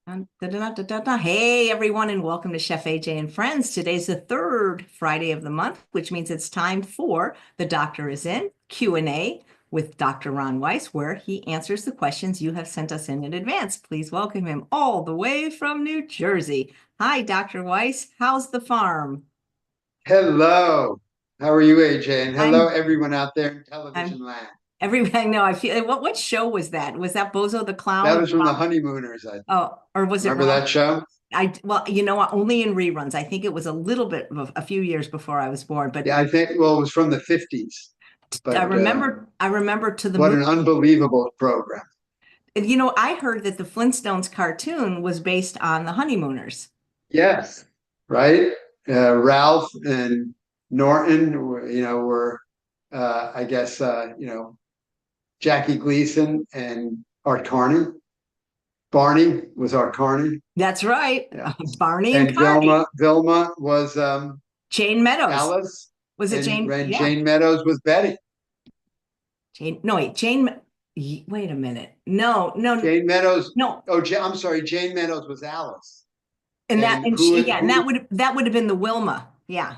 Hey everyone, and welcome to Chef AJ and Friends. Today's the third Friday of the month, which means it's time for The Doctor is In Q&A with Dr. Ron Weiss, where he answers the questions you have sent us in advance. Please welcome him all the way from New Jersey. Hi, Dr. Weiss. How's the farm? Hello. How are you, AJ? And hello, I'm everyone out there in I'm television land. everybody. I know. I feel what show was that? Was that Bozo the Clown That or was from the Honeymooners. I or was it remember Ron? that show. Well, you know what? Only in reruns. I think it was a little bit of a few years before I was born, but Yeah, I think, well, it was from the 50s, I but remember. I remember to the what movie. an unbelievable program. And I heard that the Flintstones cartoon was based on the Honeymooners. Yes, right? Ralph and Norton, were, I guess, Jackie Gleason and Art Carney. Barney was Art Carney. That's right, Yeah. Barney and And Carney. Vilma was Jane Meadows. Alice, Was it Jane? and Yeah, Jane Meadows was Betty. Jane. No, wait, Jane. Wait a minute. No, no, Jane Meadows. no. Oh, I'm sorry. Jane Meadows was Alice. And that, And and who? yeah, and that would have been the Wilma. Yeah.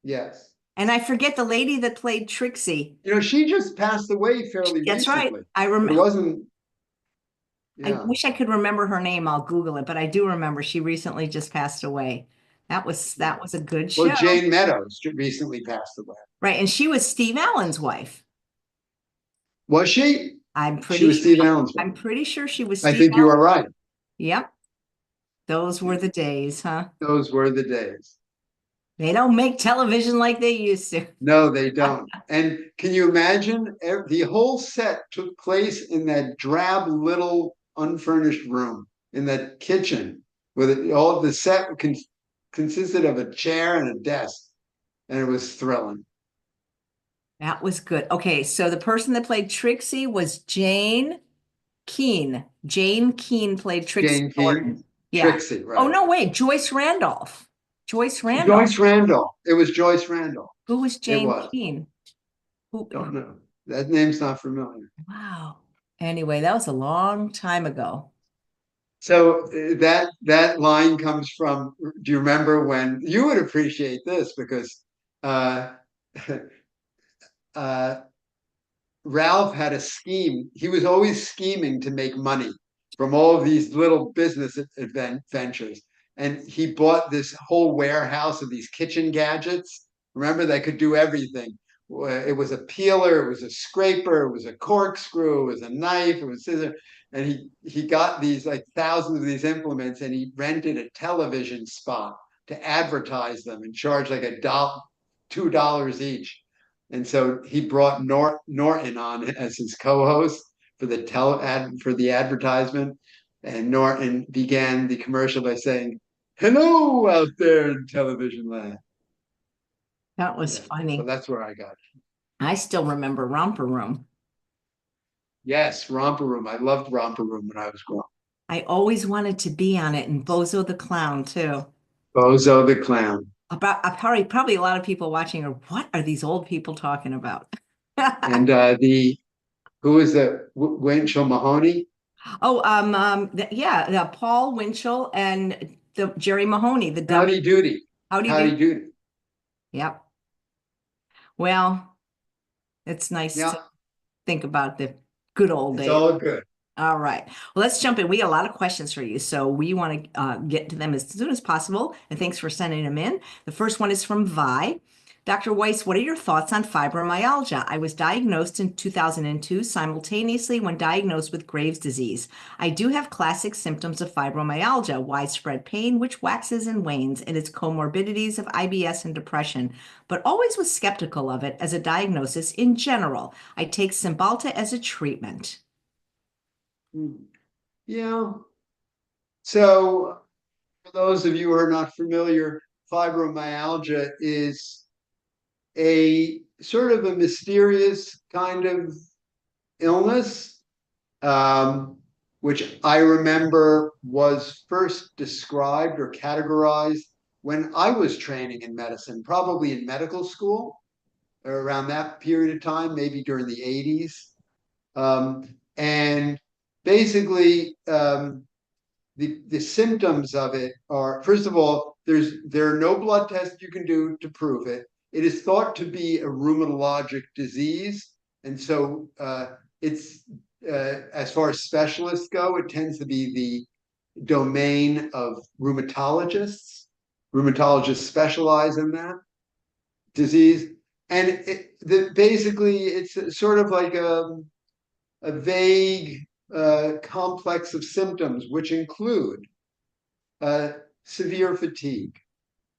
Yes. And I forget the lady that played Trixie. She just passed away fairly That's right. recently. It wasn't. I Yeah. wish I could remember her name. I'll Google it, but I do remember she recently just passed away. That was a good Well, show. Jane Meadows recently passed away. Right. And she was Steve Allen's wife. Was she? I'm She pretty was sure Steve Allen's wife. I'm pretty sure she was I Steve think you Allen. are right. Yep. Those were the days, huh? Those were the days. They don't make television like they used to. No, they don't. And can you imagine? The whole set took place in that drab little unfurnished room in that kitchen, with all of the set consisted of a chair and a desk, and it was thrilling. That was good. Okay, so the person that played Trixie was Jane Keene. Jane Keene played Trixie Jane King, Norton. Yeah. Trixie, Oh, right? no, wait, Joyce Randolph. Joyce Randolph. Joyce Randall. It was Joyce Randall. Who was It Jane was. Keene? Who? Don't know. That name's not familiar. Wow. Anyway, that was a long time ago. So that line comes from. Do you remember when you would appreciate this because uh, uh, Ralph had a scheme. He was always scheming to make money from all of these little business ventures. And he bought this whole warehouse of these kitchen gadgets. Remember, they could do everything. It was a peeler, it was a scraper, it was a corkscrew, it was a knife, it was scissors. And he got these like thousands of these implements, and he rented a television spot to advertise them and charge like $2 each. And so he brought Norton on as his co-host for the advertisement, and Norton began the commercial by saying, "Hello out there in television land." That was Yeah, so funny. that's where I got it. I still remember Romper Room. Yes, Romper Room. I loved Romper Room when I was growing. I always wanted to be on it, and Bozo the Clown too. Bozo the Clown, Probably a lot of people watching are, what are these old people talking about? and the who is the Winchell Mahoney? Oh, yeah, Paul Winchell and the Jerry Mahoney, the dummy. Howdy Doody, Howdy do? Howdy Doody. Yep. Well, it's nice Yeah, to think about the good old it's days. all good. All right. Well, let's jump in. We got a lot of questions for you, so we want to get to them as soon as possible. And thanks for sending them in. The first one is from Vi. Dr. Weiss, what are your thoughts on fibromyalgia? I was diagnosed in 2002 simultaneously when diagnosed with Graves' disease. I do have classic symptoms of fibromyalgia, widespread pain, which waxes and wanes, and its comorbidities of IBS and depression, but always was skeptical of it as a diagnosis in general. I take Cymbalta as a treatment. Hmm. Yeah. So, for those of you who are not familiar, fibromyalgia is a sort of a mysterious kind of illness, which I remember was first described or categorized when I was training in medicine, probably in medical school, or around that period of time, maybe during the 80s. And basically, the symptoms of it are, first of all, there are no blood tests you can do to prove it. It is thought to be a rheumatologic disease, and so it's as far as specialists go, it tends to be the domain of rheumatologists. Rheumatologists specialize in that disease, and basically it's sort of like a vague complex of symptoms, which include uh, severe fatigue,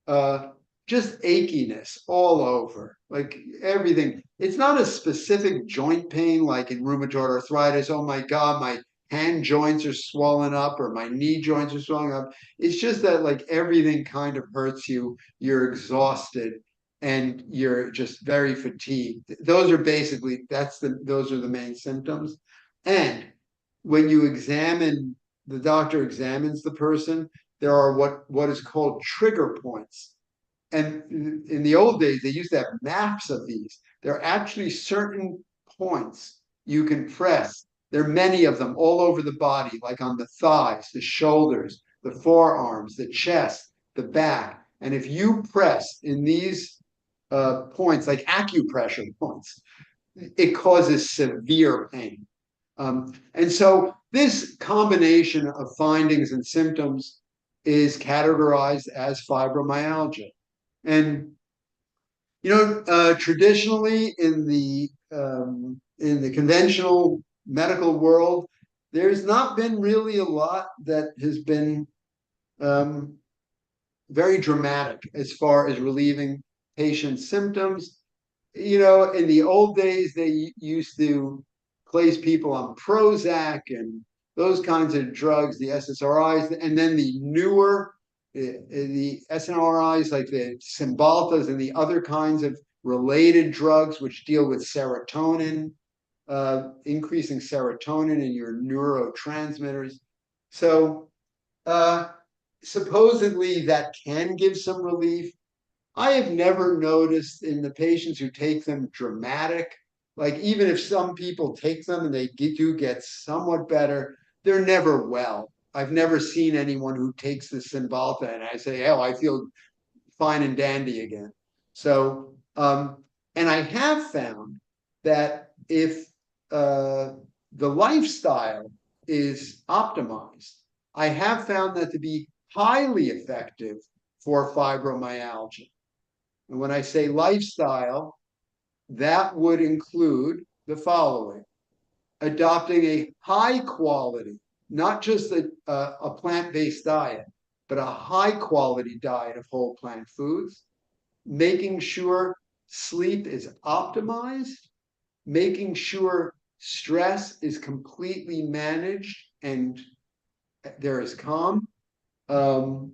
uh, just achiness all over, like everything. It's not a specific joint pain like in rheumatoid arthritis. Oh my God, my hand joints are swollen up or my knee joints are swelling up. It's just that like everything kind of hurts you. You're exhausted and you're just very fatigued. Those are basically those are the main symptoms. And when you examine, the doctor examines the person, there are what is called trigger points. And in the old days, they used to have maps of these. There are actually certain points you can press. There are many of them all over the body, like on the thighs, the shoulders, the forearms, the chest, the back. And if you press in these points, like acupressure points, it causes severe pain. And so this combination of findings and symptoms is categorized as fibromyalgia. And traditionally in the conventional medical world, there's not been really a lot that has been um, very dramatic as far as relieving patients' symptoms. In the old days, they used to place people on Prozac and those kinds of drugs, the SSRIs, and then the newer, the SNRIs like the Cymbaltas and the other kinds of related drugs which deal with serotonin, increasing serotonin in your neurotransmitters. So supposedly that can give some relief. I have never noticed in the patients who take them dramatic, like even if some people take them and they do get somewhat better, they're never well. I've never seen anyone who takes the Cymbalta and I say, oh, I feel fine and dandy again. So, and I have found that if the lifestyle is optimized, I have found that to be highly effective for fibromyalgia. And when I say lifestyle, that would include the following: adopting a high quality, not just a plant based diet, but a high quality diet of whole plant foods, making sure sleep is optimized, making sure stress is completely managed and there is calm. And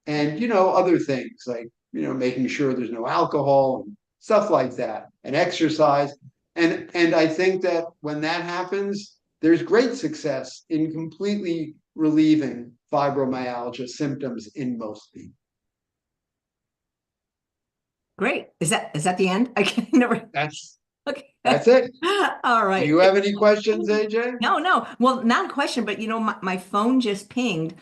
other things like making sure there's no alcohol and stuff like that, and exercise. And I think that when that happens, there's great success in completely relieving fibromyalgia symptoms in most people. Great. Is that the end? I can never. That's Okay. that's it. All Do right. you have any questions, AJ? No, no. Well, not a question, but my phone just pinged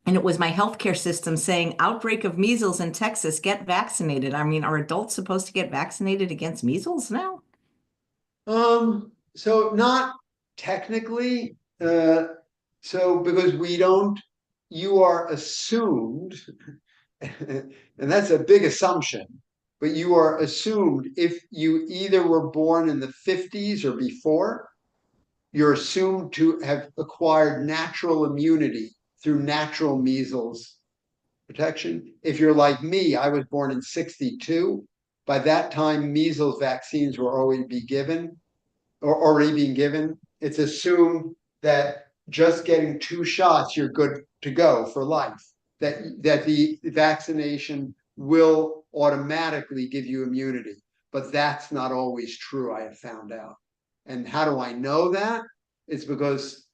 and it was my healthcare system saying outbreak of measles in Texas, get vaccinated. I mean, are adults supposed to get vaccinated against measles now? So not technically, so because we don't, you are assumed, and that's a big assumption, but you are assumed if you either were born in the 50s or before, you're assumed to have acquired natural immunity through natural measles protection. If you're like me, I was born in 62. By that time, measles vaccines were already be given or already being given. It's assumed that just getting 2 shots, you're good to go for life. That the vaccination will automatically give you immunity, but that's not always true. I have found out. And how do I know that? It's because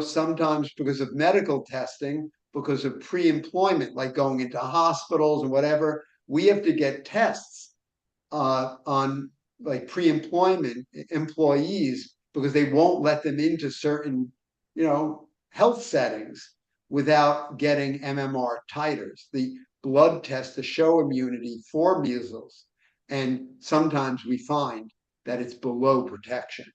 sometimes because of medical testing, because of pre-employment, like going into hospitals and whatever, we have to get tests on like pre-employment employees because they won't let them into certain health settings without getting MMR titers, the blood test to show immunity for measles. And sometimes we find that it's below protection.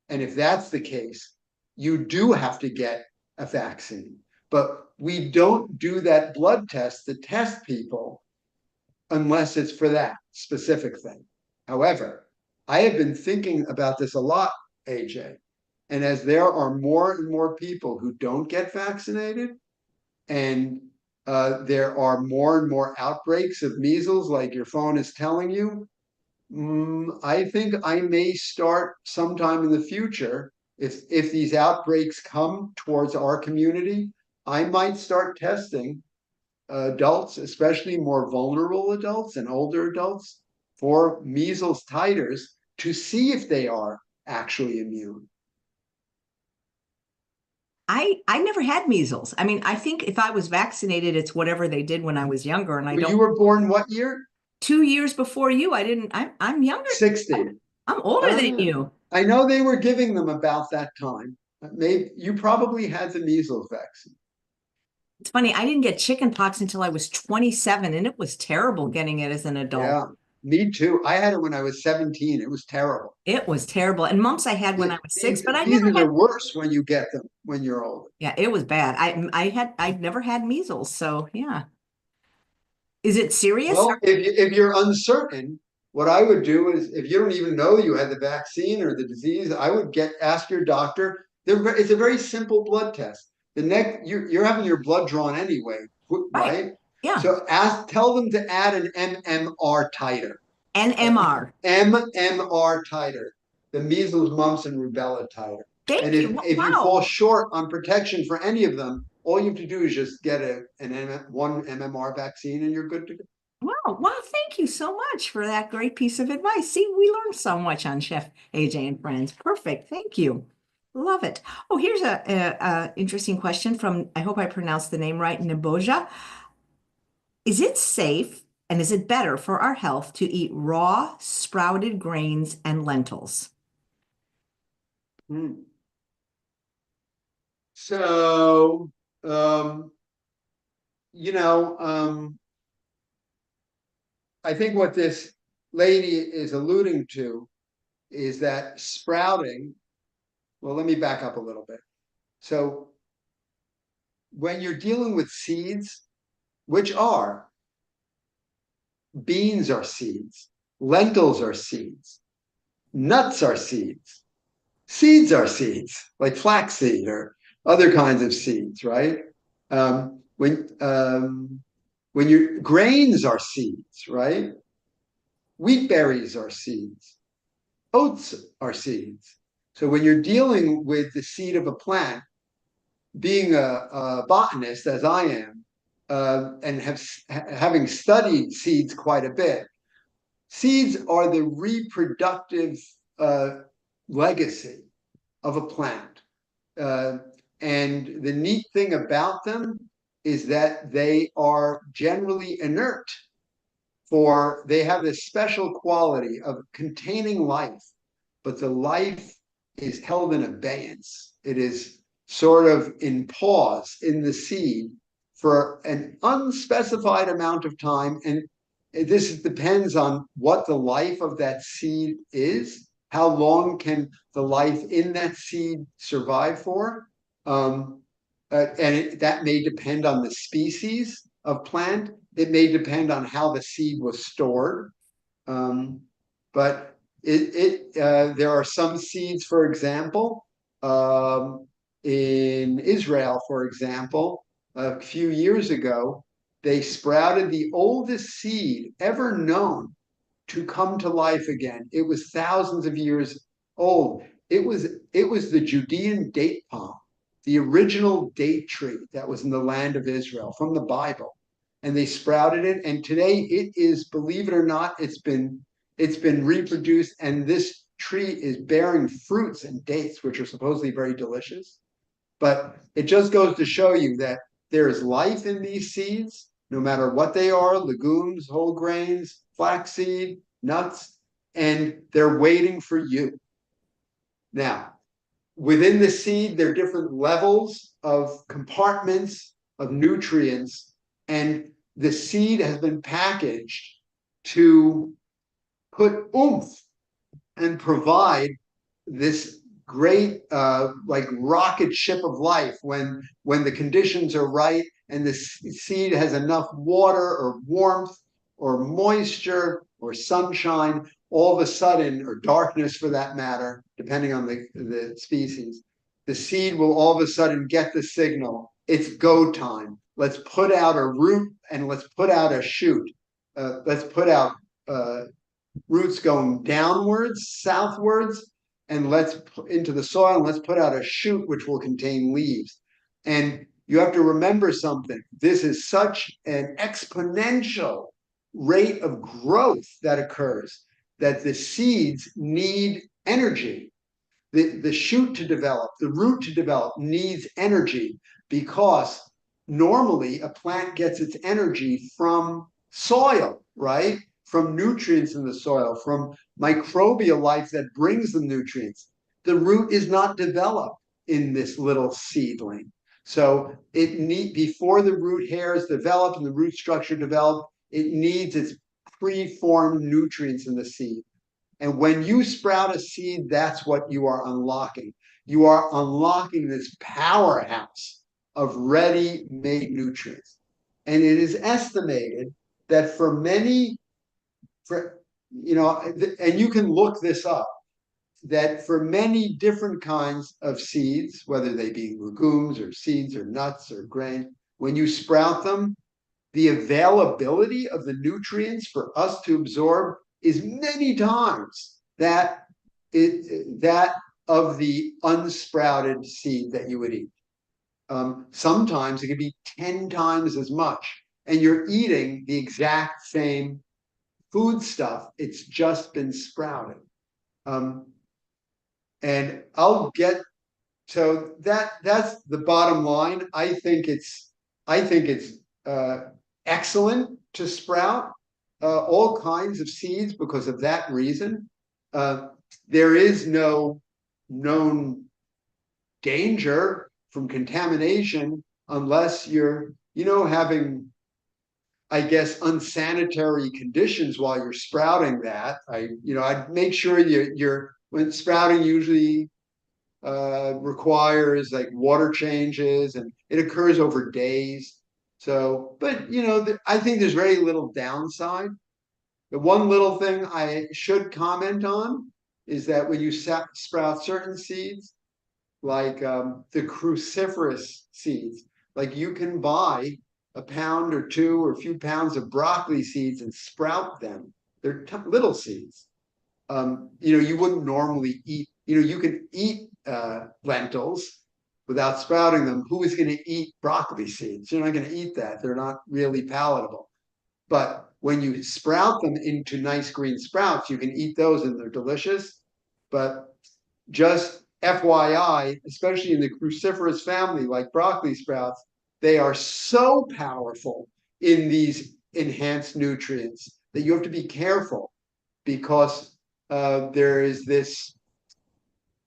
And if that's the case, you do have to get a vaccine. But we don't do that blood test to test people unless it's for that specific thing. However, I have been thinking about this a lot, AJ. And as there are more and more people who don't get vaccinated, and there are more and more outbreaks of measles, like your phone is telling you, I think I may start sometime in the future, if these outbreaks come towards our community, I might start testing adults, especially more vulnerable adults and older adults, for measles titers to see if they are actually immune. I never had measles. I mean, I think if I was vaccinated, it's whatever they did when I was younger, and I You don't. were born what year? 2 years before you, I didn't. I'm younger. 60. I'm older than you. I know they were giving them about that time. Maybe you probably had the measles vaccine. It's funny, I didn't get chicken pox until I was 27, and it was terrible getting it as an adult. Yeah, me too. I had it when I was 17. It was terrible. It was terrible. And mumps I had when I was 6, These but I never diseases had. are worse when you get them when you're older. Yeah, it was bad. I'd never had measles, so yeah. Is it serious? Well, if you're uncertain, what I would do is, if you don't even know you had the vaccine or the disease, I would ask your doctor. It's a very simple blood test. You're having your blood drawn anyway, Right. right? Yeah. So tell them to add an MMR titer. NMR. MMR titer, the measles, mumps, and rubella titer. And Thank you. if you Wow. fall short on protection for any of them, all you have to do is just get one MMR vaccine and you're good to go. Wow. Wow. Thank you so much for that great piece of advice. See, we learned so much on Chef AJ and Friends. Perfect. Thank you. Love it. Oh, here's a interesting question from, I hope I pronounced the name right, Niboja. Is it safe and is it better for our health to eat raw sprouted grains and lentils? Hmm. So, um, you know, I think what this lady is alluding to is that sprouting. Well, let me back up a little bit. So, when you're dealing with seeds, which are beans are seeds, lentils are seeds, nuts are seeds, seeds are seeds, like flaxseed or other kinds of seeds, right? Um, when when your grains are seeds, right? Wheat berries are seeds, oats are seeds. So when you're dealing with the seed of a plant, being a botanist as I am, and having studied seeds quite a bit, seeds are the reproductive legacy of a plant. And the neat thing about them is that they are generally inert, for they have this special quality of containing life, but the life is held in abeyance. It is sort of in pause in the seed for an unspecified amount of time. And this depends on what the life of that seed is. How long can the life in that seed survive for? That may depend on the species of plant. It may depend on how the seed was stored. But there are some seeds, for example, in Israel, for example, a few years ago, they sprouted the oldest seed ever known to come to life again. It was thousands of years old. It was the Judean date palm, the original date tree that was in the land of Israel from the Bible. And they sprouted it. And today it is, believe it or not, it's been reproduced, and this tree is bearing fruits and dates, which are supposedly very delicious. But it just goes to show you that there is life in these seeds, no matter what they are, legumes, whole grains, flaxseed, nuts, and they're waiting for you. Now, within the seed, there are different levels of compartments of nutrients, and the seed has been packaged to put oomph and provide this great like rocket ship of life when the conditions are right and the seed has enough water or warmth or moisture or sunshine, all of a sudden, or darkness for that matter, depending on the species, the seed will all of a sudden get the signal. It's go time. Let's put out a root and let's put out a shoot. Let's put out roots going downwards, southwards, and let's into the soil, and let's put out a shoot which will contain leaves. And you have to remember something. This is such an exponential rate of growth that occurs that the seeds need energy. The shoot to develop, the root to develop needs energy, because normally a plant gets its energy from soil, right? From nutrients in the soil, from microbial life that brings them nutrients. The root is not developed in this little seedling. So before the root hairs develop and the root structure develop, it needs its preformed nutrients in the seed. And when you sprout a seed, that's what you are unlocking. You are unlocking this powerhouse of ready-made nutrients. And it is estimated that for many, and you can look this up, that for many different kinds of seeds, whether they be legumes or seeds or nuts or grain, when you sprout them, the availability of the nutrients for us to absorb is many times that of the unsprouted seed that you would eat. Sometimes it could be 10 times as much, and you're eating the exact same food stuff. It's just been sprouted. And I'll get so that's the bottom line. I think it's excellent to sprout all kinds of seeds because of that reason. There is no known danger from contamination unless you're, having, I guess, unsanitary conditions while you're sprouting that. I'd make sure when sprouting usually requires like water changes, and it occurs over days. So, but I think there's very little downside. The one little thing I should comment on is that when you sprout certain seeds, like the cruciferous seeds, like you can buy a pound or two or a few pounds of broccoli seeds and sprout them. They're little seeds. You wouldn't normally eat. You can eat lentils without sprouting them. Who is going to eat broccoli seeds? You're not going to eat that. They're not really palatable. But when you sprout them into nice green sprouts, you can eat those and they're delicious. But just FYI, especially in the cruciferous family, like broccoli sprouts, they are so powerful in these enhanced nutrients that you have to be careful, because there is this,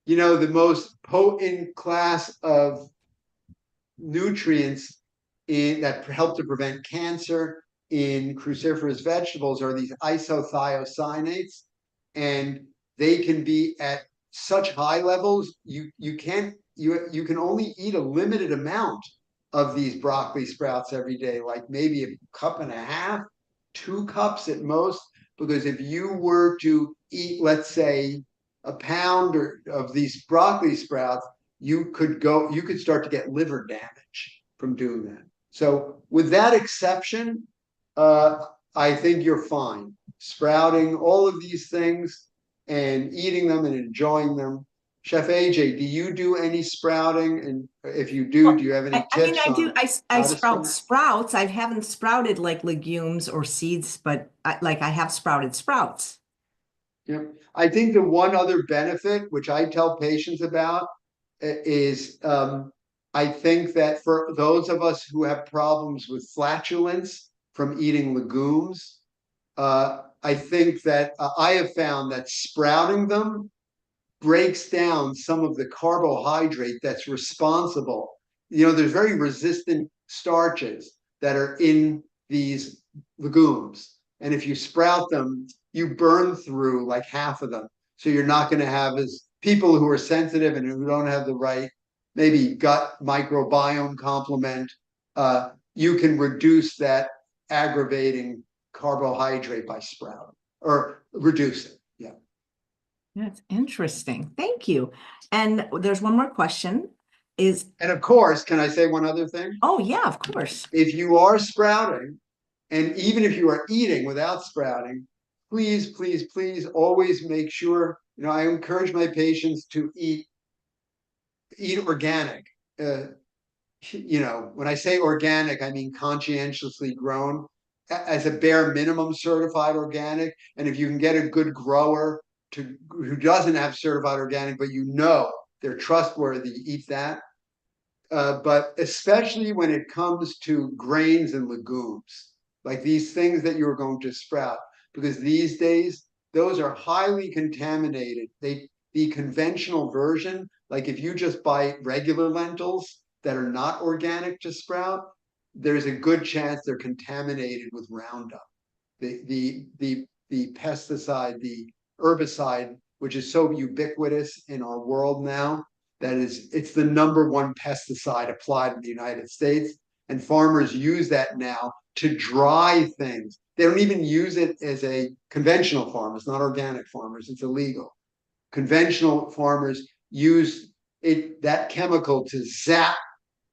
the most potent class of nutrients that help to prevent cancer in cruciferous vegetables are these isothiocyanates, and they can be at such high levels you can only eat a limited amount of these broccoli sprouts every day, like maybe a cup and a half, 2 cups at most. Because if you were to eat, let's say, a pound of these broccoli sprouts, you could start to get liver damage from doing that. So with that exception, I think you're fine sprouting all of these things and eating them and enjoying them. Chef AJ, do you do any sprouting? And if you do, Well, do you have any I mean, tips I do. on I how to sprout sprout? sprouts. I haven't sprouted like legumes or seeds, but I have sprouted sprouts. Yep. I think the one other benefit, which I tell patients about, is I think that for those of us who have problems with flatulence from eating legumes, I think that I have found that sprouting them breaks down some of the carbohydrate that's responsible. There's very resistant starches that are in these legumes. And if you sprout them, you burn through like half of them. So you're not going to have as people who are sensitive and who don't have the right, maybe gut microbiome complement, you can reduce that aggravating carbohydrate by sprouting or reduce it. Yeah. That's interesting. Thank you. And there's one more question is, And of course, can I say one other thing? oh yeah, of course. If you are sprouting, and even if you are eating without sprouting, please, please, please always make sure, I encourage my patients to eat organic. When I say organic, I mean conscientiously grown as a bare minimum certified organic. And if you can get a good grower who doesn't have certified organic, but they're trustworthy, eat that. But especially when it comes to grains and legumes, like these things that you're going to sprout, because these days, those are highly contaminated. The conventional version, like if you just buy regular lentils that are not organic to sprout, there's a good chance they're contaminated with Roundup, the pesticide, the herbicide, which is so ubiquitous in our world now. It's the number one pesticide applied in the United States. And farmers use that now to dry things. They don't even use it as a conventional farmers, not organic farmers. It's illegal. Conventional farmers use that chemical to zap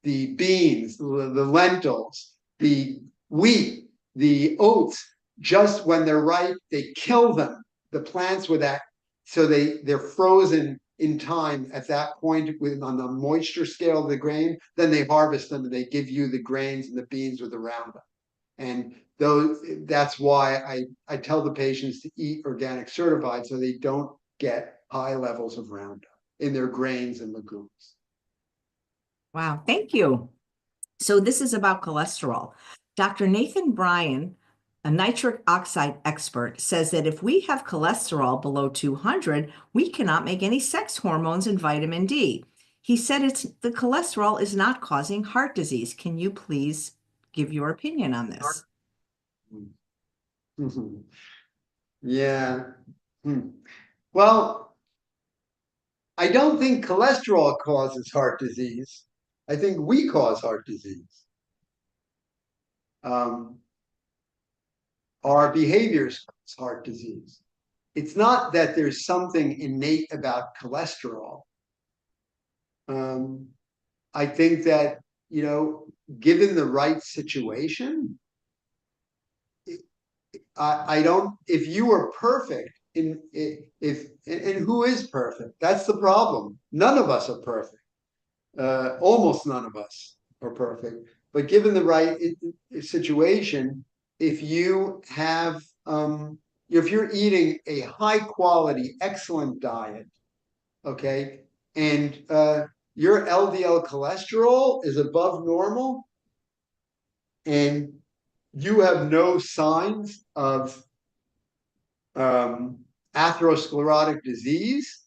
the beans, the lentils, the wheat, the oats. Just when they're ripe, they kill them, the plants with that. So they're frozen in time at that point on the moisture scale of the grain. Then they harvest them and they give you the grains and the beans with the Roundup. And that's why I tell the patients to eat organic certified so they don't get high levels of Roundup in their grains and legumes. Wow, thank you. So this is about cholesterol. Dr. Nathan Bryan, a nitric oxide expert, says that if we have cholesterol below 200, we cannot make any sex hormones and vitamin D. He said the cholesterol is not causing heart disease. Can you please give your opinion on this? Yeah. Well, I don't think cholesterol causes heart disease. I think we cause heart disease. Our behaviors cause heart disease. It's not that there's something innate about cholesterol. I think that, given the right situation, I don't, if you were perfect, and who is perfect? That's the problem. None of us are perfect. Almost none of us are perfect. But given the right situation, if you have, if you're eating a high quality, excellent diet, okay, and your LDL cholesterol is above normal, and you have no signs of atherosclerotic disease,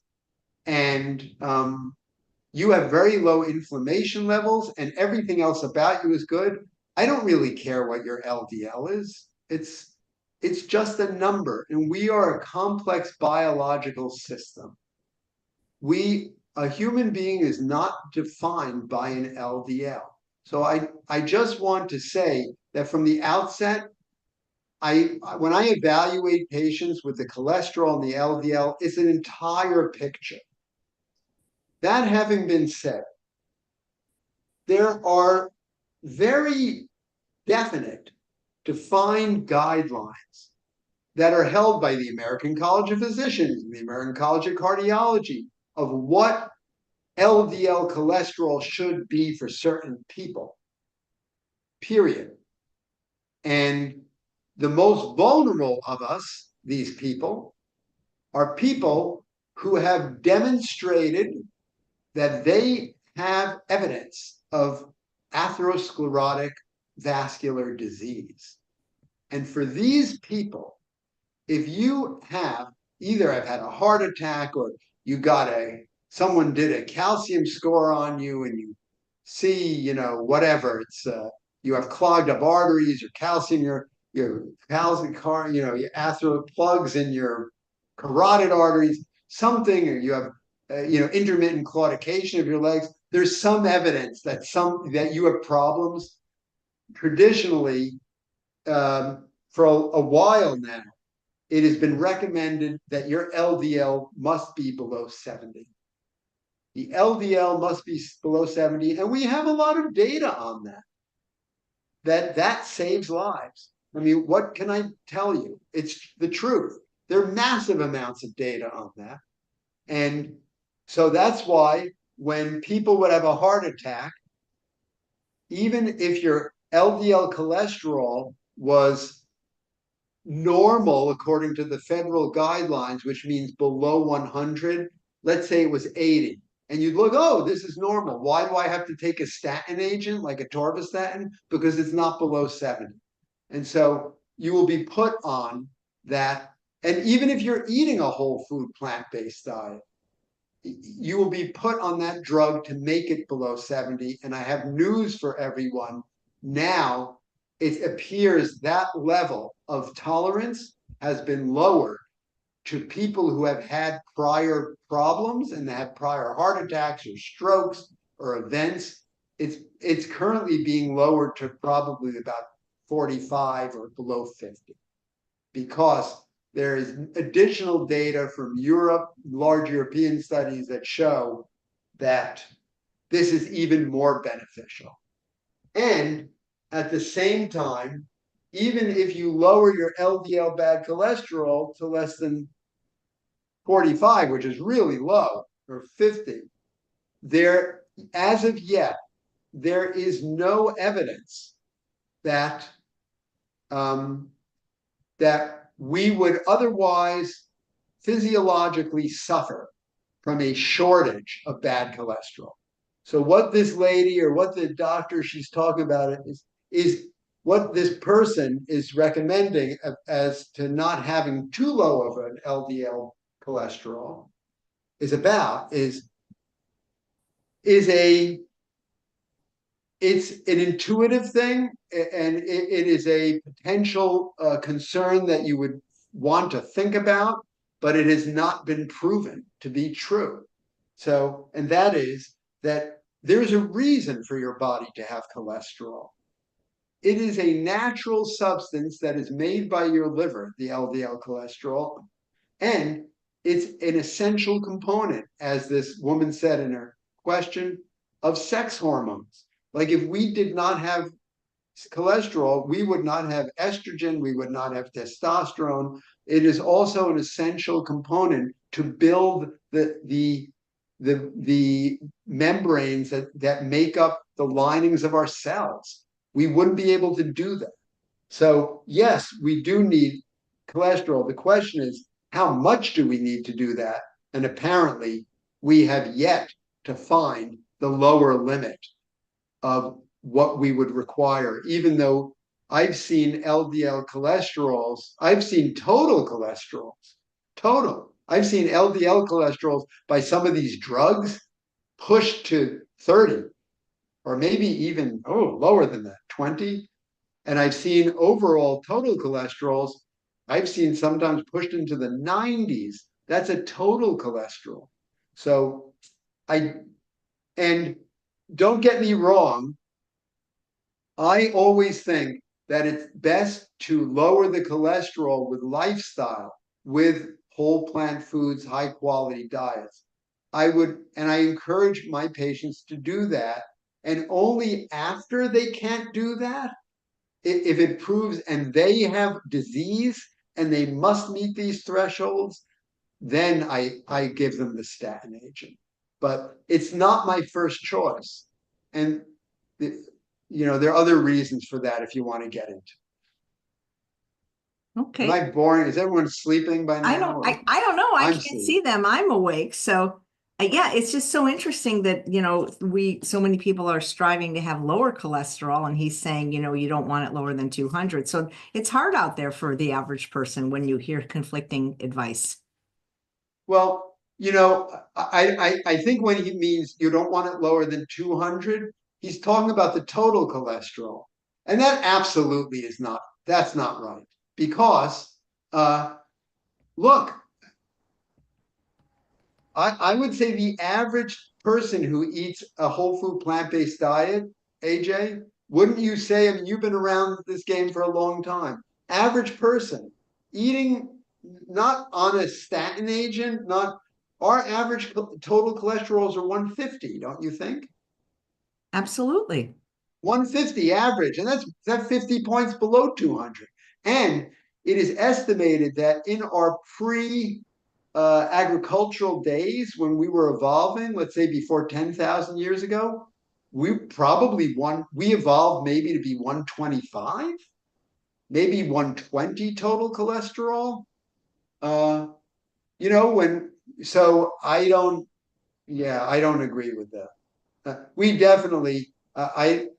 and you have very low inflammation levels, and everything else about you is good, I don't really care what your LDL is. It's just a number, and we are a complex biological system. A human being is not defined by an LDL. So I just want to say that from the outset, when I evaluate patients with the cholesterol and the LDL, it's an entire picture. That having been said, there are very definite, defined guidelines that are held by the American College of Physicians and the American College of Cardiology of what LDL cholesterol should be for certain people, period. And the most vulnerable of us, these people, are people who have demonstrated that they have evidence of atherosclerotic vascular disease. And for these people, if you have either have had a heart attack or someone did a calcium score on you and see, whatever. It's you have clogged up arteries, your calcium, your calcium, your atherosclerosis plugs in your carotid arteries, something, or you have intermittent claudication of your legs. There's some evidence that you have problems. Traditionally, for a while now, it has been recommended that your LDL must be below 70. The LDL must be below 70, and we have a lot of data on that saves lives. I mean, what can I tell you? It's the truth. There are massive amounts of data on that. And so that's why when people would have a heart attack, even if your LDL cholesterol was normal according to the federal guidelines, which means below 100, let's say it was 80, and you'd look, oh, this is normal. Why do I have to take a statin agent like a torvastatin? Because it's not below 70. And so you will be put on that. And even if you're eating a whole food plant-based diet, you will be put on that drug to make it below 70. And I have news for everyone. Now it appears that level of tolerance has been lowered to people who have had prior problems and have prior heart attacks or strokes or events. It's currently being lowered to probably about 45 or below 50 because there is additional data from Europe, large European studies that show that this is even more beneficial. And at the same time, even if you lower your LDL bad cholesterol to less than 45, which is really low, or 50, there, as of yet, there is no evidence that that we would otherwise physiologically suffer from a shortage of bad cholesterol. So what this lady or what the doctor she's talking about is what this person is recommending as to not having too low of an LDL cholesterol is it's an intuitive thing, and it is a potential concern that you would want to think about, but it has not been proven to be true. So, and that is that there's a reason for your body to have cholesterol. It is a natural substance that is made by your liver, the LDL cholesterol, and it's an essential component, as this woman said in her question, of sex hormones. Like if we did not have cholesterol, we would not have estrogen, we would not have testosterone. It is also an essential component to build the membranes that make up the linings of our cells. We wouldn't be able to do that. So yes, we do need cholesterol. The question is, how much do we need to do that? And apparently, we have yet to find the lower limit of what we would require, even though I've seen LDL cholesterols, I've seen total cholesterols, total. I've seen LDL cholesterols by some of these drugs pushed to 30, or maybe even, lower than that, 20. And I've seen overall total cholesterols, I've seen sometimes pushed into the 90s. That's a total cholesterol. So and don't get me wrong, I always think that it's best to lower the cholesterol with lifestyle, with whole plant foods, high quality diets. And I encourage my patients to do that. And only after they can't do that, if it proves and they have disease and they must meet these thresholds, then I give them the statin agent. But it's not my first choice. And there are other reasons for that if you want to get into. Am Okay. I boring? Is everyone sleeping by I now? don't, Or I don't know. I I'm can't see sleeping. them. I'm awake. So, yeah, it's just so interesting that, so many people are striving to have lower cholesterol, and he's saying, you don't want it lower than 200. So it's hard out there for the average person when you hear conflicting advice. Well, I think when he means you don't want it lower than 200, He's talking about the total cholesterol. And that absolutely is not, that's not right. Because, look, I would say the average person who eats a whole food plant-based diet, AJ, wouldn't you say, I mean, you've been around this game for a long time. Average person eating not on a statin agent, not our average total cholesterols are 150, don't you think? Absolutely. 150 average, and that's 50 points below 200. And it is estimated that in our pre agricultural days when we were evolving, let's say before 10,000 years ago, we evolved maybe to be 125, maybe 120 total cholesterol. Uh, you know, when, so I don't agree with that. We definitely, I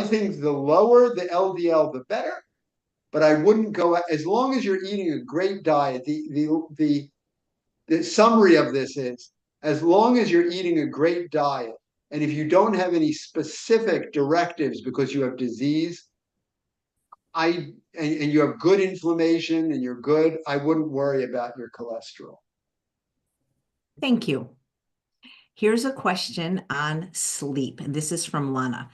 think the lower the LDL, the better. But I wouldn't go as long as you're eating a great diet. The summary of this is as long as you're eating a great diet, and if you don't have any specific directives because you have disease, and you have good inflammation and you're good, I wouldn't worry about your cholesterol. Thank you. Here's a question on sleep, and this is from Lana.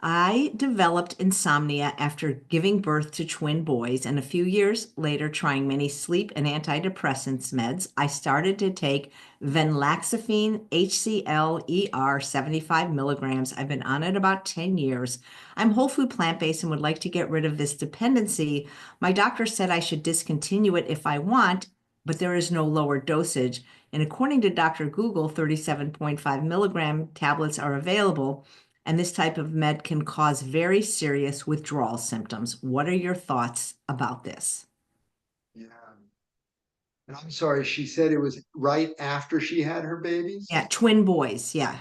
I developed insomnia after giving birth to twin boys, and a few years later, trying many sleep and antidepressants meds, I started to take venlafaxine HCl ER 75 milligrams. I've been on it about 10 years. I'm whole food plant-based and would like to get rid of this dependency. My doctor said I should discontinue it if I want, but there is no lower dosage. And according to Dr. Google, 37.5 milligram tablets are available, and this type of med can cause very serious withdrawal symptoms. What are your thoughts about this? Yeah. And I'm sorry, she said it was right after she had her babies? Yeah, twin boys. Yeah.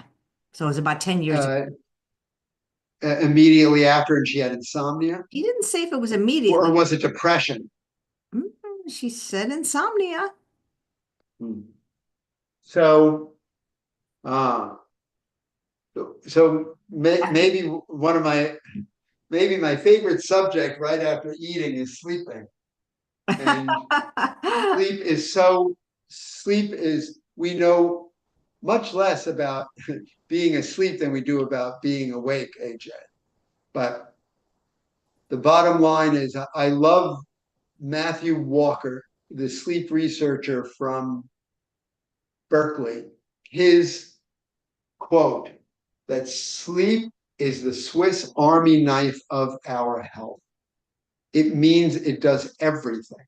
So it was about 10 years ago. Uh, Immediately after, and she had insomnia? He didn't say if it was Or immediately. was it depression? She said insomnia. Hmm. So, uh, maybe maybe my favorite subject right after eating is sleeping. And sleep is, we know much less about being asleep than we do about being awake, AJ. But the bottom line is I love Matthew Walker, the sleep researcher from Berkeley, his quote that sleep is the Swiss Army knife of our health. It means it does everything.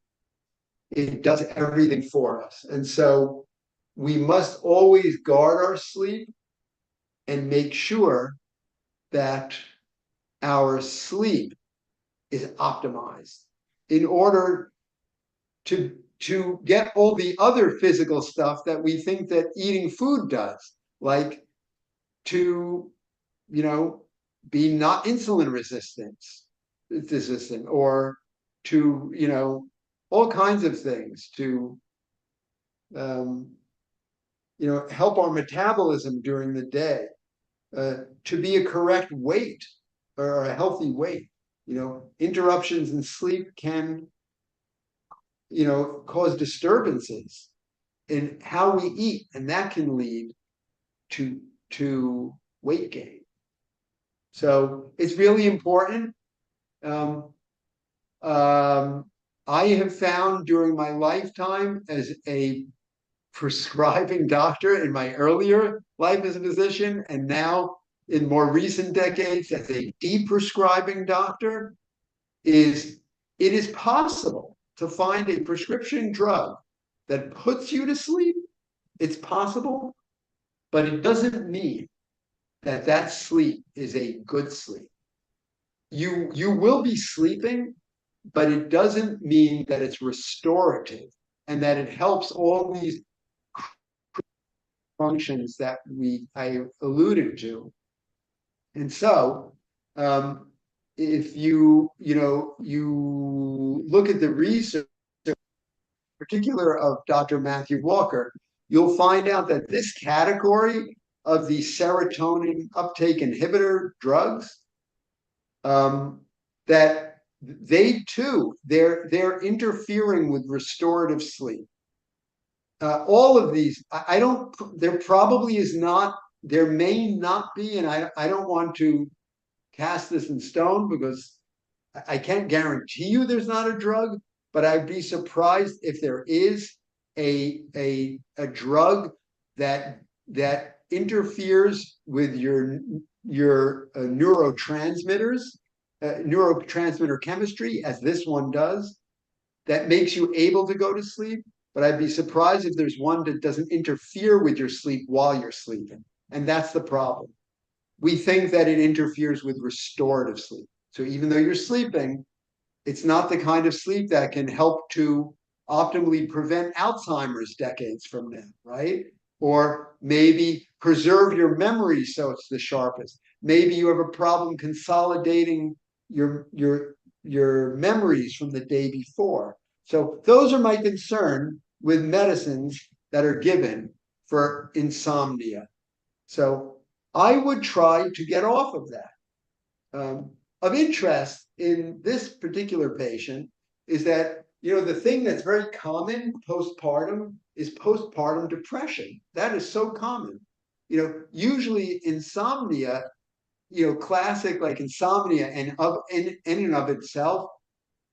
It does everything for us. And so we must always guard our sleep and make sure that our sleep is optimized in order to get all the other physical stuff that we think that eating food does, like to, you know, be not insulin resistant, or to, you know, all kinds of things to, um, you know, help our metabolism during the day, to be a correct weight or a healthy weight. You know, interruptions in sleep can, you know, cause disturbances in how we eat, and that can lead to weight gain. So it's really important. Um, I have found during my lifetime as a prescribing doctor in my earlier life as a physician, and now in more recent decades as a de-prescribing doctor, is it is possible to find a prescription drug that puts you to sleep. It's possible, but it doesn't mean that that sleep is a good sleep. You will be sleeping, but it doesn't mean that it's restorative and that it helps all these functions that I alluded to. And so, if you look at the research, in particular of Dr. Matthew Walker, you'll find out that this category of the serotonin uptake inhibitor drugs, that they too, they're interfering with restorative sleep. All of these, I don't, there probably is not, there may not be, and I don't want to cast this in stone because I can't guarantee you there's not a drug, but I'd be surprised if there is a drug that interferes with your neurotransmitter chemistry, as this one does, that makes you able to go to sleep. But I'd be surprised if there's one that doesn't interfere with your sleep while you're sleeping. And that's the problem. We think that it interferes with restorative sleep. So even though you're sleeping, it's not the kind of sleep that can help to optimally prevent Alzheimer's decades from now, right? Or maybe preserve your memory so it's the sharpest. Maybe you have a problem consolidating your memories from the day before. So those are my concern with medicines that are given for insomnia. So I would try to get off of that. Of interest in this particular patient is that, the thing that's very common postpartum is postpartum depression. That is so common. Usually insomnia, classic like insomnia and in and of itself,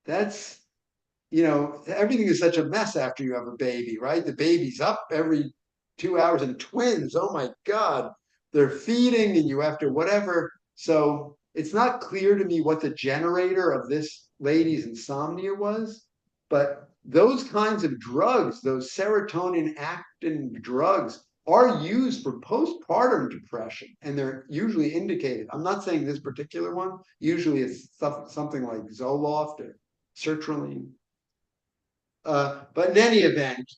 that's, everything is such a mess after you have a baby, right? The baby's up every 2 hours, and twins, oh my God, they're feeding and you have to whatever. So it's not clear to me what the generator of this lady's insomnia was, but those kinds of drugs, those serotonin actin drugs, are used for postpartum depression, and they're usually indicated. I'm not saying this particular one. Usually it's something like Zoloft or sertraline. But in any event,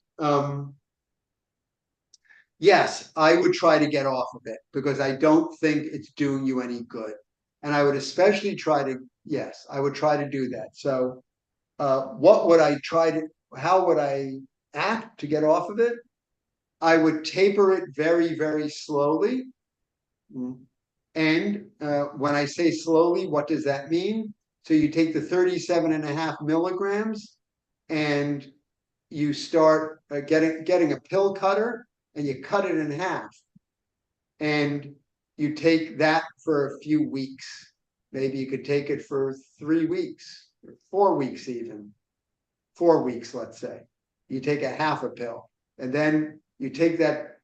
yes, I would try to get off of it because I don't think it's doing you any good. And I would especially try to, yes, I would try to do that. So what would I try to, how would I act to get off of it? I would taper it very, very slowly. And when I say slowly, what does that mean? So you take the 37.5 milligrams and you start getting a pill cutter and you cut it in half. And you take that for a few weeks. Maybe you could take it for 3 weeks, or 4 weeks even. 4 weeks, let's say. You take a half a pill. And then you take that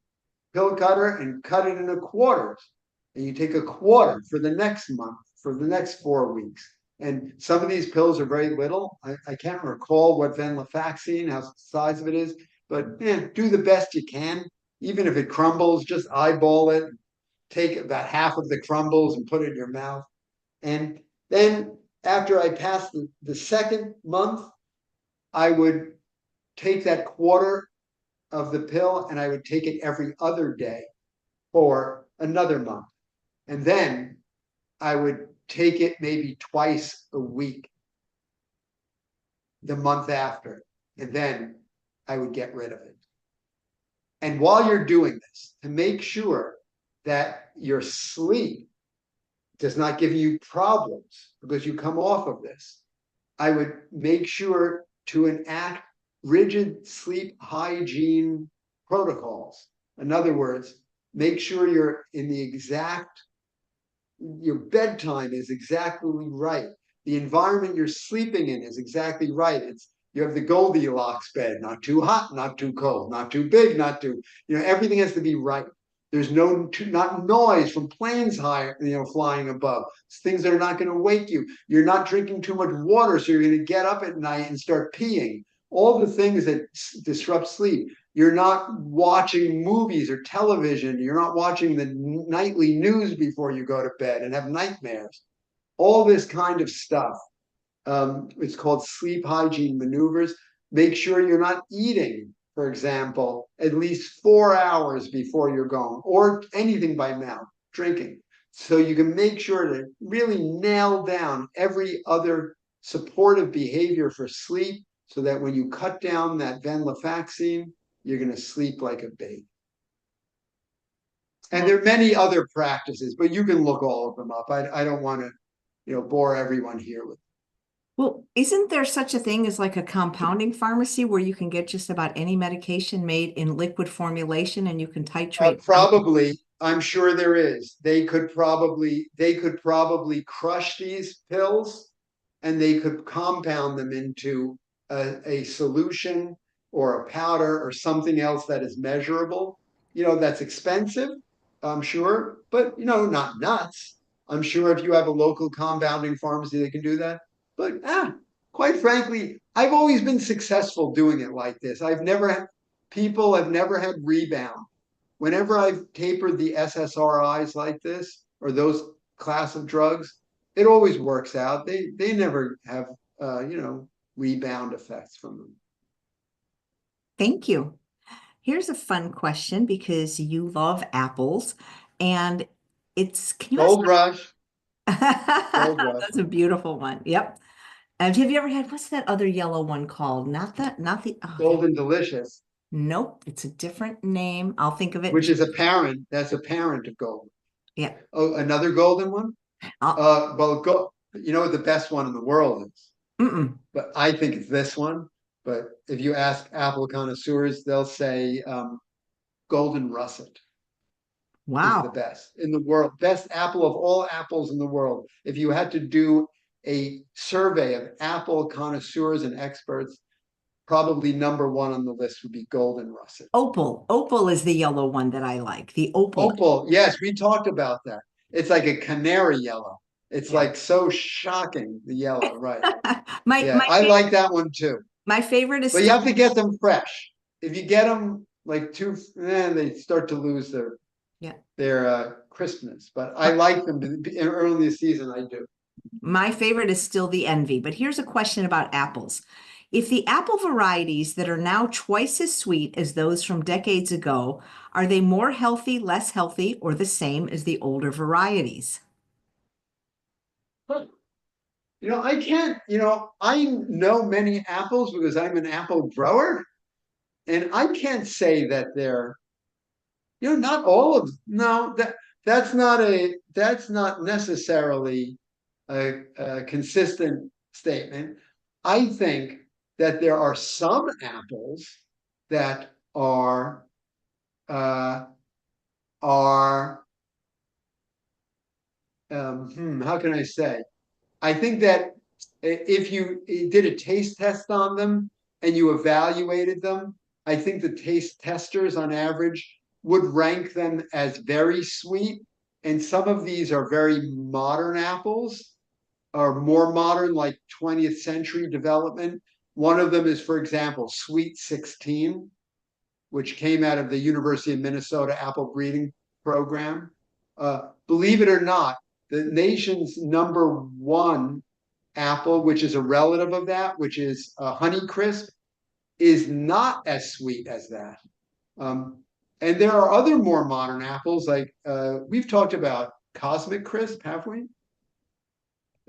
pill cutter and cut it into quarters. And you take a quarter for the next month, for the next 4 weeks. And some of these pills are very little. I can't recall what venlafaxine, how the size of it is, but do the best you can. Even if it crumbles, just eyeball it, take about half of the crumbles and put it in your mouth. And then after I pass the second month, I would take that quarter of the pill and I would take it every other day for another month. And then I would take it maybe twice a week the month after. And then I would get rid of it. And while you're doing this, to make sure that your sleep does not give you problems because you come off of this, I would make sure to enact rigid sleep hygiene protocols. In other words, make sure you're in the exact, your bedtime is exactly right. The environment you're sleeping in is exactly right. You have the Goldilocks bed, not too hot, not too cold, not too big, not too, everything has to be right. There's not noise from planes high, flying above. Things that are not going to wake you. You're not drinking too much water, so you're going to get up at night and start peeing. All the things that disrupt sleep. You're not watching movies or television. You're not watching the nightly news before you go to bed and have nightmares. All this kind of stuff. It's called sleep hygiene maneuvers. Make sure you're not eating, for example, at least 4 hours before you're going, or anything by mouth, drinking. So you can make sure to really nail down every other supportive behavior for sleep so that when you cut down that venlafaxine, you're going to sleep like a baby. And there are many other practices, but you can look all of them up. I don't want to, bore everyone here with. Well, isn't there such a thing as like a compounding pharmacy where you can get just about any medication made in liquid formulation and you can titrate down? Probably, I'm sure there is. They could probably crush these pills, and they could compound them into a solution or a powder or something else that is measurable. That's expensive, I'm sure, but not nuts. I'm sure if you have a local compounding pharmacy, they can do that. But quite frankly, I've always been successful doing it like this. People have never had rebound. Whenever I've tapered the SSRIs like this or those class of drugs, it always works out. They never have rebound effects from them. Thank you. Here's a fun question because you love apples and can you ask? Gold Rush, Gold Rush, That's a beautiful one. Yep. Have you ever had, what's that other yellow one called? Not the, oh, Golden Delicious, nope, it's a different name. I'll think of it. which is a parent. That's a parent of Gold. Yeah. Oh, another golden one. I'll, You know what the best one in the world is? mm-mm. But I think it's this one. But if you ask apple connoisseurs, they'll say Golden Russet is the Wow. best in the world. Best apple of all apples in the world. If you had to do a survey of apple connoisseurs and experts, probably number one on the list would be Golden Russet. Opal. Opal is the yellow one that I like. The opal. Opal, yes, we talked about that. It's like a canary yellow. It's Yeah. like so shocking, the yellow, right? My Yeah, my I like that one too. my favorite is But you still have to get them fresh. If you get them like they start to lose yeah. their crispness. But I like them early in the season. I do. My favorite is still the envy. But here's a question about apples. If the apple varieties that are now twice as sweet as those from decades ago, are they more healthy, less healthy, or the same as the older varieties? Huh. I can't. I know many apples because I'm an apple grower, and I can't say that they're. Not all of. No, that's not necessarily a consistent statement. I think that there are some apples that uh, are how can I say? I think that if you did a taste test on them and you evaluated them, I think the taste testers on average would rank them as very sweet. And some of these are very modern apples, or more modern, like 20th century development. One of them is, for example, Sweet 16, which came out of the University of Minnesota apple breeding program. Believe it or not, the nation's number one apple, which is a relative of that, which is Honeycrisp, is not as sweet as that. And there are other more modern apples, like we've talked about Cosmic Crisp, have we?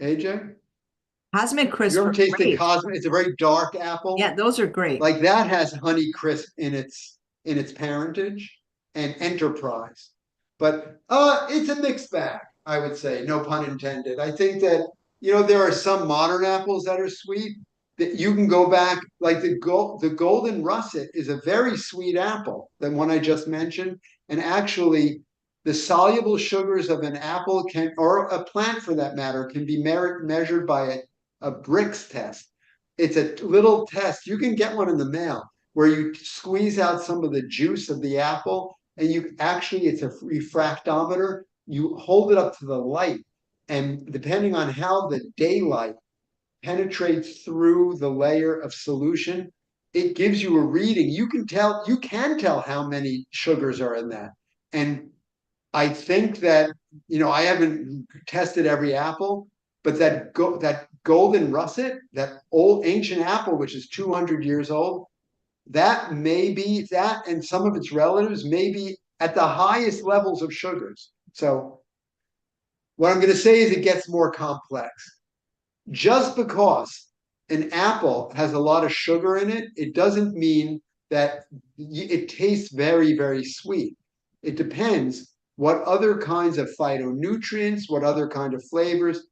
AJ? Cosmic You Crisp ever are tasted great. Cosmic? It's a very dark apple. Yeah, those are great. Like that has Honeycrisp in its parentage, and Enterprise. But it's a mixed bag, I would say, no pun intended. I think that there are some modern apples that are sweet that you can go back, like the Golden Russet is a very sweet apple, the one I just mentioned, and actually the soluble sugars of an apple or a plant for that matter, can be measured by a Brix test. It's a little test. You can get one in the mail where you squeeze out some of the juice of the apple, and it's a refractometer. You hold it up to the light, and depending on how the daylight penetrates through the layer of solution, it gives you a reading. You can tell how many sugars are in that. And I think that, I haven't tested every apple, but that golden russet, that old ancient apple, which is 200 years old, that and some of its relatives may be at the highest levels of sugars. So what I'm going to say is it gets more complex. Just because an apple has a lot of sugar in it, it doesn't mean that it tastes very, very sweet. It depends what other kinds of phytonutrients, what other kind of flavors.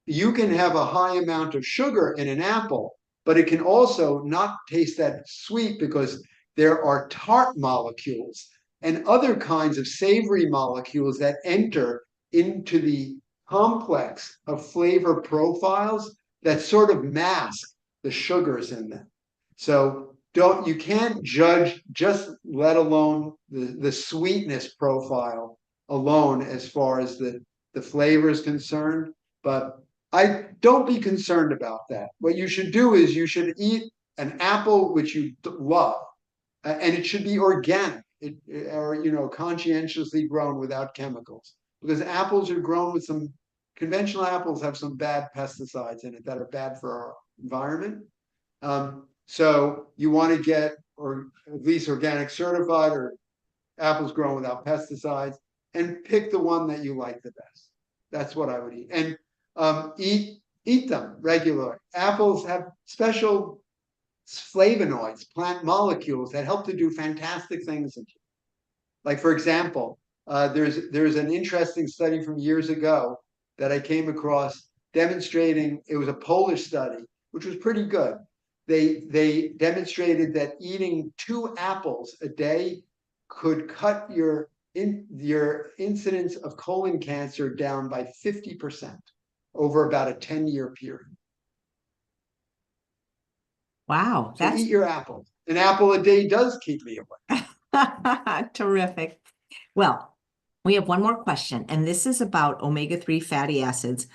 You can have a high amount of sugar in an apple, but it can also not taste that sweet because there are tart molecules and other kinds of savory molecules that enter into the complex of flavor profiles that sort of mask the sugars in them. So you can't judge just let alone the sweetness profile alone as far as the flavor is concerned. But I don't be concerned about that. What you should do is you should eat an apple which you love, and it should be organic, or conscientiously grown without chemicals. Because apples are grown with some conventional apples have some bad pesticides in it that are bad for our environment. So you want to get or at least organic certified or apples grown without pesticides, and pick the one that you like the best. That's what I would eat. And eat them regularly. Apples have special flavonoids, plant molecules that help to do fantastic things. Like, for example, there's an interesting study from years ago that I came across demonstrating, it was a Polish study, which was pretty good. They demonstrated that eating 2 apples a day could cut your incidence of colon cancer down by 50% over about a 10-year period. Wow, So that's eat your apples. An apple a day does keep me awake. terrific. Well, we have one more question, and this is about omega-3 fatty acids.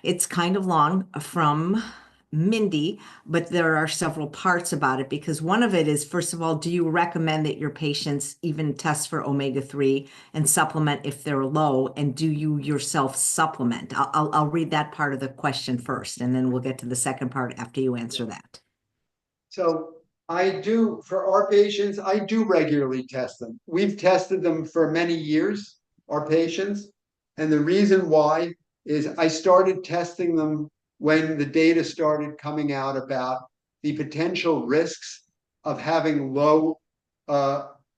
It's kind of long from Mindy, but there are several parts about it because one of it is, first of all, do you recommend that your patients even test for omega-3 and supplement if they're low? And do you yourself supplement? I'll read that part of the question first, and then we'll get to the second part after you answer that. So I do, for our patients, I do regularly test them. We've tested them for many years, our patients. And the reason why is I started testing them when the data started coming out about the potential risks of having low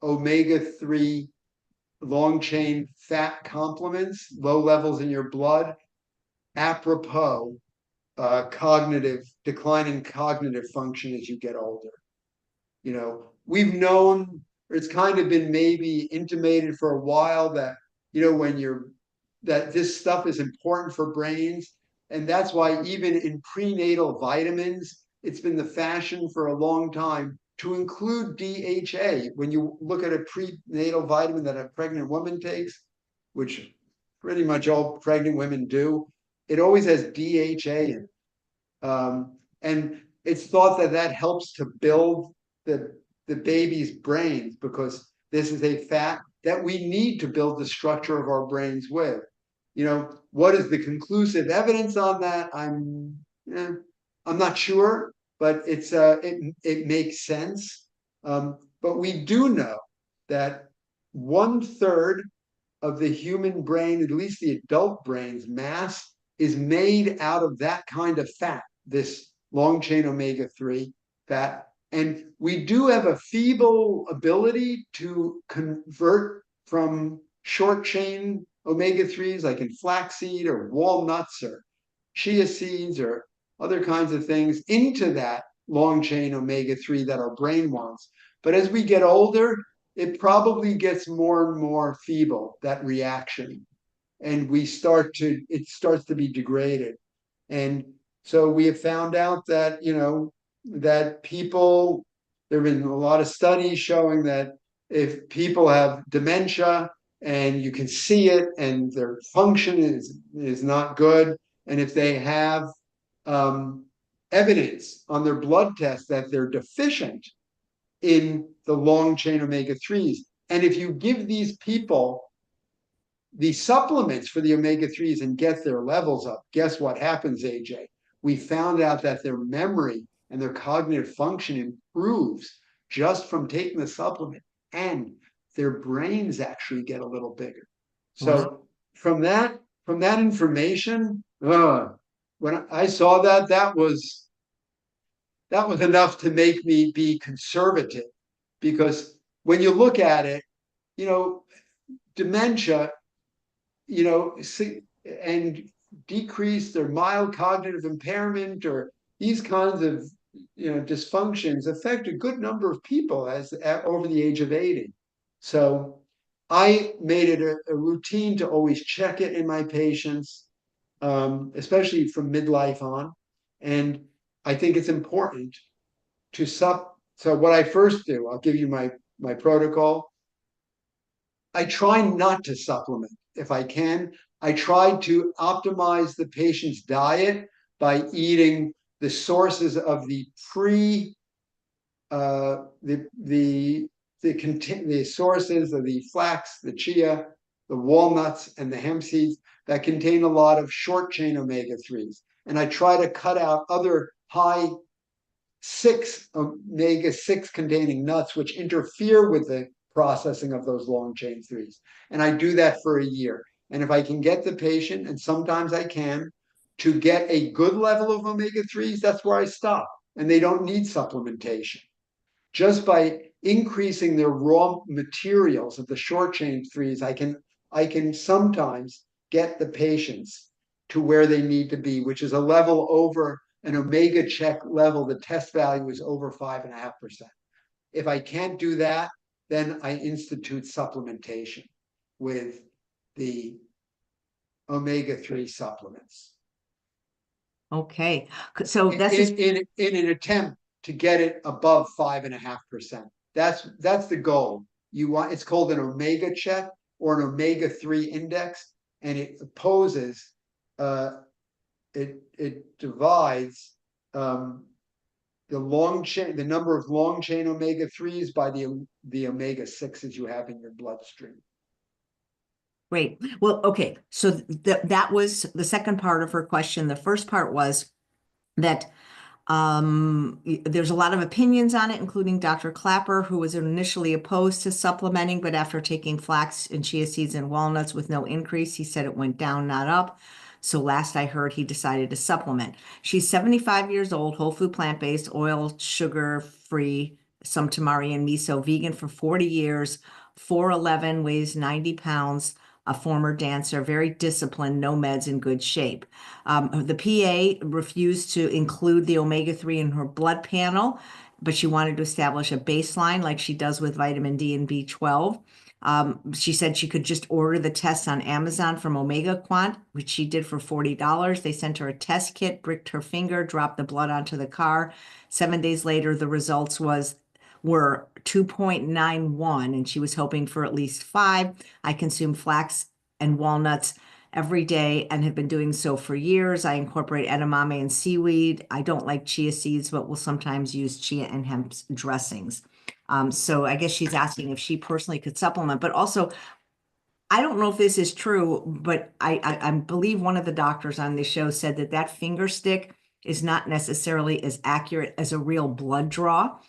omega-3 long chain fat complements, low levels in your blood, apropos declining cognitive function as you get older. We've known, or it's kind of been maybe intimated for a while that, that this stuff is important for brains. And that's why even in prenatal vitamins, it's been the fashion for a long time to include DHA. When you look at a prenatal vitamin that a pregnant woman takes, which pretty much all pregnant women do, it always has DHA in it. And it's thought that that helps to build the baby's brains because this is a fat that we need to build the structure of our brains with. What is the conclusive evidence on that? I'm not sure, but it makes sense. But we do know that 1/3 of the human brain, at least the adult brain's mass, is made out of that kind of fat, this long chain omega-3 fat. And we do have a feeble ability to convert from short chain omega-3s like in flaxseed or walnuts or chia seeds or other kinds of things into that long chain omega-3 that our brain wants. But as we get older, it probably gets more and more feeble, that reaction. And it starts to be degraded. And so we have found out that, that people, there have been a lot of studies showing that if people have dementia and you can see it and their function is not good, and if they have evidence on their blood test that they're deficient in the long chain omega-3s, and if you give these people the supplements for the omega-3s and get their levels up, guess what happens, AJ? We found out that their memory and their cognitive function improves just from taking the supplement, and their brains actually get a little bigger. So Wow. from that information, when I saw that was enough to make me be conservative, because when you look at it, dementia and decrease their mild cognitive impairment or these kinds of dysfunctions affect a good number of people over the age of 80. So I made it a routine to always check it in my patients, especially from midlife on. And I think it's important to so what I first do, I'll give you my protocol. I try not to supplement if I can. I try to optimize the patient's diet by eating the sources of the pre the sources of the flax, the chia, the walnuts, and the hemp seeds that contain a lot of short chain omega-3s. And I try to cut out other high omega-6 containing nuts, which interfere with the processing of those long chain threes. And I do that for a year. And if I can get the patient, and sometimes I can, to get a good level of omega-3s, that's where I stop. And they don't need supplementation. Just by increasing their raw materials of the short chain threes, I can sometimes get the patients to where they need to be, which is a level over an omega check level. The test value is over 5.5%. If I can't do that, then I institute supplementation with the omega-3 supplements Okay. So in, in an attempt to get it above 5.5%. That's the goal. It's called an omega check or an omega-3 index, and it opposes it divides the number of long chain omega-3s by the omega-6s you have in your bloodstream. great. Well, okay. So that was the second part of her question. The first part was that there's a lot of opinions on it, including Dr. Clapper, who was initially opposed to supplementing, but after taking flax and chia seeds and walnuts with no increase, he said it went down, not up. So last I heard, he decided to supplement. She's 75 years old, whole food, plant-based, oil, sugar-free, some tamari and miso, vegan for 40 years, 4'11", weighs 90 pounds, a former dancer, very disciplined, no meds, in good shape. The PA refused to include the omega-3 in her blood panel, but she wanted to establish a baseline like she does with vitamin D and B12. She said she could just order the tests on Amazon from Omega Quant, which she did for $40. They sent her a test kit, bricked her finger, dropped the blood onto the car. 7 days later, the results were 2.91, and she was hoping for at least 5. I consume flax and walnuts every day and have been doing so for years. I incorporate edamame and seaweed. I don't like chia seeds, but will sometimes use chia and hemp dressings. So I guess she's asking if she personally could supplement, but also I don't know if this is true, but I believe one of the doctors on this show said that finger stick is not necessarily as accurate as a real blood draw.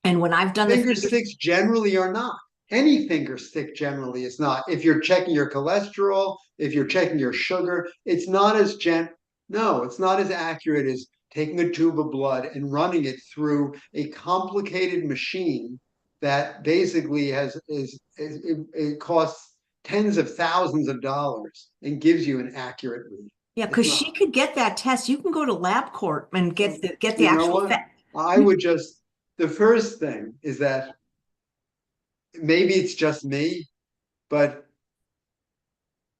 And when I've done the Finger sticks generally are not. Any finger stick generally is not. If you're checking your cholesterol, if you're checking your sugar, it's not as no, it's not as accurate as taking a tube of blood and running it through a complicated machine that basically it costs tens of thousands of dollars and gives you an accurate read. Yeah, It's because she not. could get that test. You can go to LabCorp and get the You know actual what? The first thing is that maybe it's just me, but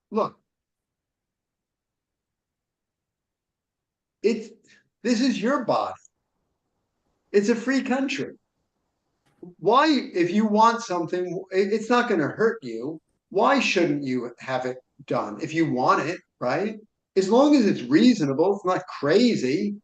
look, it's this is your body. It's a free country. Why, if you want something, it's not going to hurt you. Why shouldn't you have it done if you want it, right? As long as it's reasonable, it's not crazy.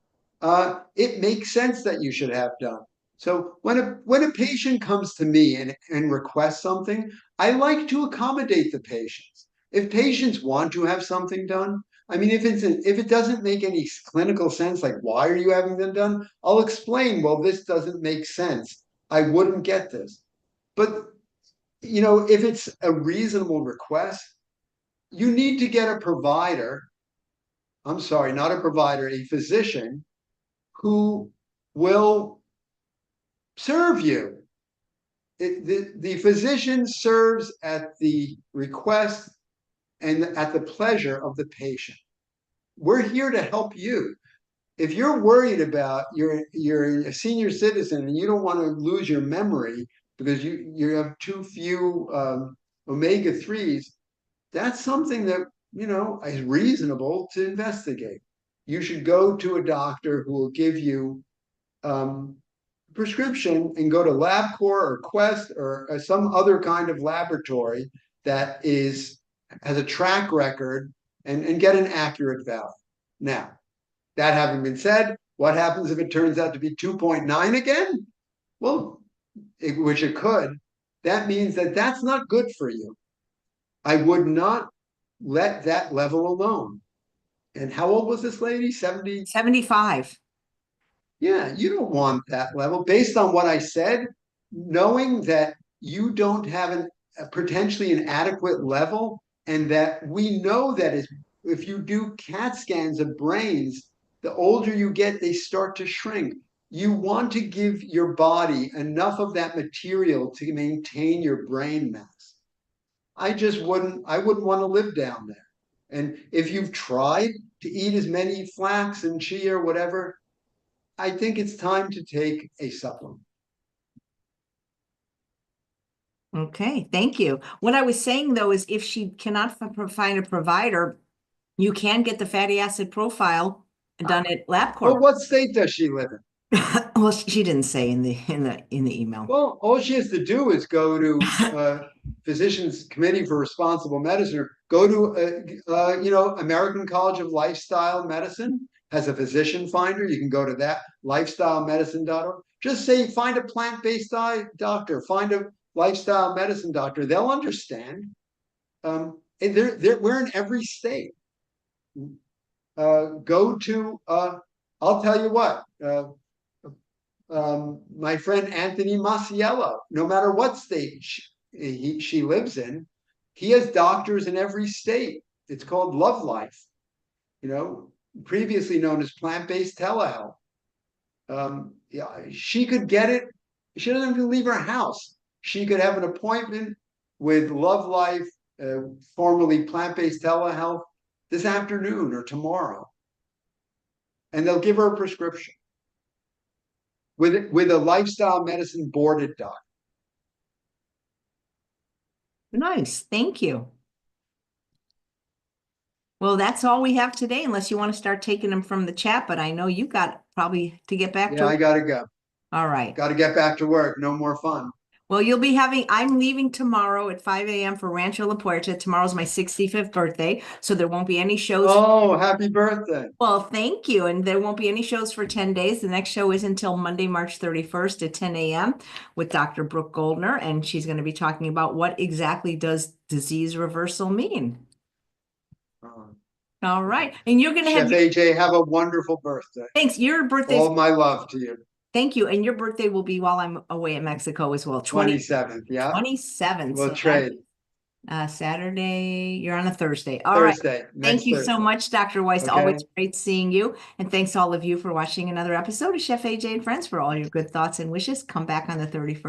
It makes sense that you should have done. So when a patient comes to me and requests something, I like to accommodate the patients. If patients want to have something done, I mean, if it doesn't make any clinical sense, like why are you having them done? I'll explain. Well, this doesn't make sense. I wouldn't get this. But if it's a reasonable request, you need to get a provider. I'm sorry, not a provider, a physician who will serve you. The physician serves at the request and at the pleasure of the patient. We're here to help you. If you're worried about you're a senior citizen and you don't want to lose your memory because you have too few omega-3s, that's something that is reasonable to investigate. You should go to a doctor who will give you prescription and go to LabCorp or Quest or some other kind of laboratory that has a track record and get an accurate value. Now, that having been said, what happens if it turns out to be 2.9 again? Well, which it could. That means that that's not good for you. I would not let that level alone. And how old was this lady? 70? 75. Yeah, you don't want that level. Based on what I said, knowing that you don't have potentially an adequate level, and that we know that if you do CAT scans of brains, the older you get, they start to shrink. You want to give your body enough of that material to maintain your brain mass. I wouldn't want to live down there. And if you've tried to eat as many flax and chia or whatever, I think it's time to take a supplement. Okay, thank you. What I was saying though is if she cannot find a provider, you can get the fatty acid profile done at Well, LabCorp. what state does she live in? Well, she didn't say in the email. Well, all she has to do is go to Physicians Committee for Responsible Medicine, or go to American College of Lifestyle Medicine has a physician finder. You can go to that, lifestylemedicine.org. Just say, find a plant-based doctor, find a lifestyle medicine doctor. They'll understand. We're in every state. Go to, I'll tell you what, my friend Anthony Masiello, no matter what state she lives in, he has doctors in every state. It's called Love Life, previously known as plant-based telehealth. Yeah, she could get it. She doesn't have to leave her house. She could have an appointment with Love Life, formerly plant-based telehealth, this afternoon or tomorrow. And they'll give her a prescription with a lifestyle medicine boarded doctor. Nice, thank you. Well, that's all we have today, unless you want to start taking them from the chat, but I know you got probably to get back to. Yeah, I gotta go. All right. Got to get back to work. No more fun. Well, I'm leaving tomorrow at 5 a.m. for Rancho La Puerta. Tomorrow's my 65th birthday, so there won't be any shows. Oh, happy birthday. Well, thank you. And there won't be any shows for 10 days. The next show is until Monday, March 31st at 10 a.m. with Dr. Brooke Goldner, and she's going to be talking about what exactly does disease reversal mean. All right. And you're going to Chef AJ, have a wonderful birthday. Thanks. Your birthday. All my love to you. Thank you. And your birthday will be while I'm away in Mexico as well. 27th, yeah. 27th. We'll so trade. Saturday, you're on a Thursday. All right. Thank you so much, Dr. Weiss. Okay. Always great seeing you. And thanks all of you for watching another episode of Chef AJ and Friends. For all your good thoughts and wishes, come back on the 31st.